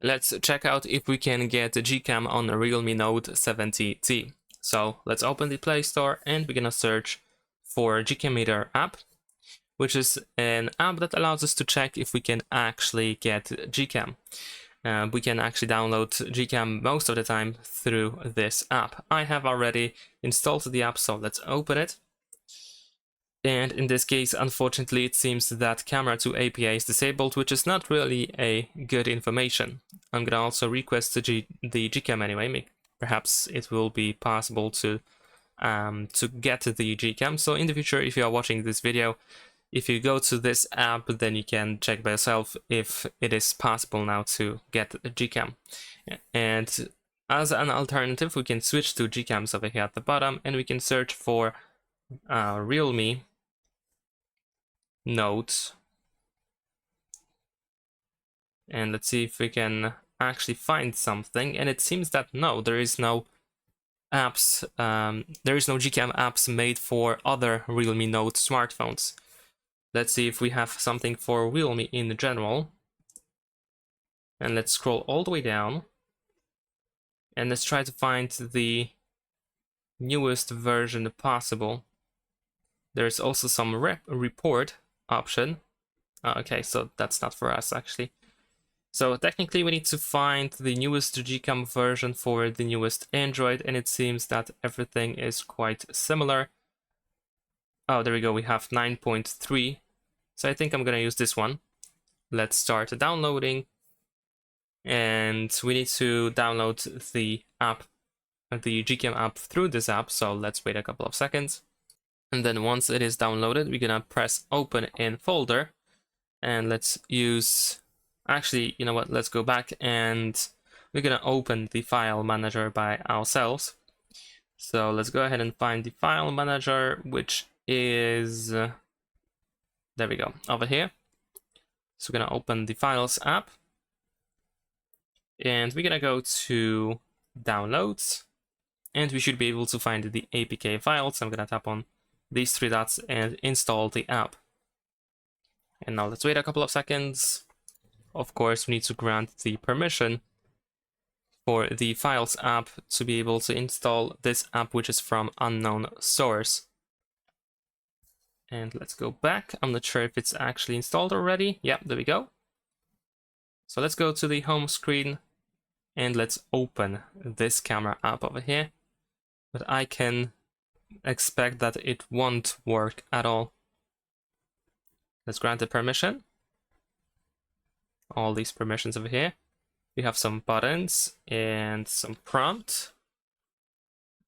let's check out if we can get GCam on a Realme Note 70T. So let's open the Play Store and we're gonna search for GCam Meter app, which is an app that allows us to check if we can actually get GCam. We can actually download GCam most of the time through this app. I have already installed the app, so let's open it. And in this case, unfortunately, it seems that camera to APK is disabled, which is not really a good information. I'm gonna also request the GCam anyway. Perhaps it will be possible to get the GCam. So in the future, if you are watching this video, if you go to this app, then you can check by yourself if it is possible now to get a GCam. And as an alternative, we can switch to GCams over here at the bottom, and we can search for Realme Note. And let's see if we can actually find something. And it seems that no, there is no apps, there is no GCam apps made for other Realme Note smartphones. Let's see if we have something for Realme in general. And let's scroll all the way down. And let's try to find the newest version possible. There's also some report option. Okay, so that's not for us actually. So technically we need to find the newest GCam version for the newest Android, and it seems that everything is quite similar. Oh, there we go, we have 9.3. So I think I'm gonna use this one. Let's start downloading. And we need to download the app, the GCam app through this app, so let's wait a couple of seconds. And then once it is downloaded, we're gonna press open in folder. And let's use, actually, you know what, let's go back and we're gonna open the file manager by ourselves. So let's go ahead and find the file manager, which is, there we go, over here. So we're gonna open the Files app. And we're gonna go to Downloads. And we should be able to find the APK files. So I'm gonna tap on these three dots and install the app. And now let's wait a couple of seconds. Of course, we need to grant the permission for the Files app to be able to install this app, which is from unknown source. And let's go back. I'm not sure if it's actually installed already. Yeah, there we go. So let's go to the home screen and let's open this camera app over here. But I can expect that it won't work at all. Let's grant the permission. All these permissions over here. We have some buttons and some prompt.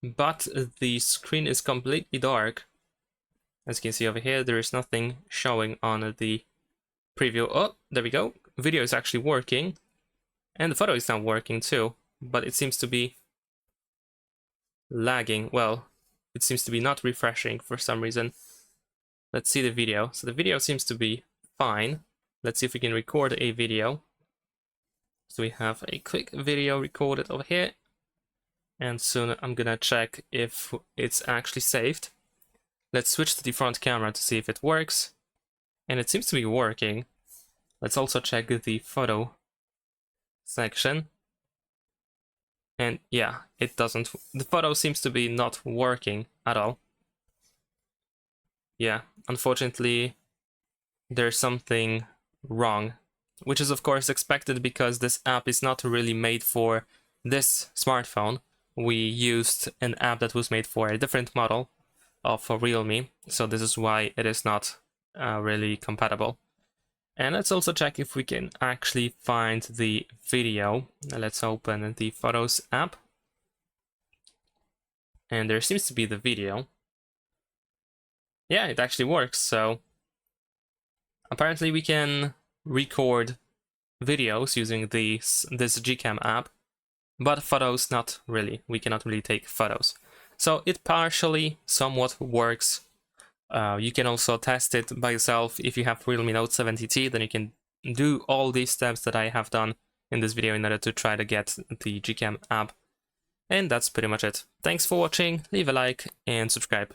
But the screen is completely dark. As you can see over here, there is nothing showing on the preview. Oh, there we go. Video is actually working. And the photo is now working too. But it seems to be lagging. Well, it seems to be not refreshing for some reason. Let's see the video. So the video seems to be fine. Let's see if we can record a video. So we have a quick video recorded over here. And soon I'm gonna check if it's actually saved. Let's switch to the front camera to see if it works. And it seems to be working. Let's also check the photo section. And yeah, it doesn't. The photo seems to be not working at all. Yeah, unfortunately, there's something wrong, which is of course expected because this app is not really made for this smartphone. We used an app that was made for a different model of Realme, so this is why it is not really compatible. And let's also check if we can actually find the video. Let's open the Photos app. And there seems to be the video. Yeah, it actually works. So apparently we can record videos using this GCam app, but photos not really. We cannot really take photos. So it partially somewhat works. You can also test it by yourself. If you have Realme Note 70T, then you can do all these steps that I have done in this video in order to try to get the GCam app. And that's pretty much it. Thanks for watching, leave a like and subscribe.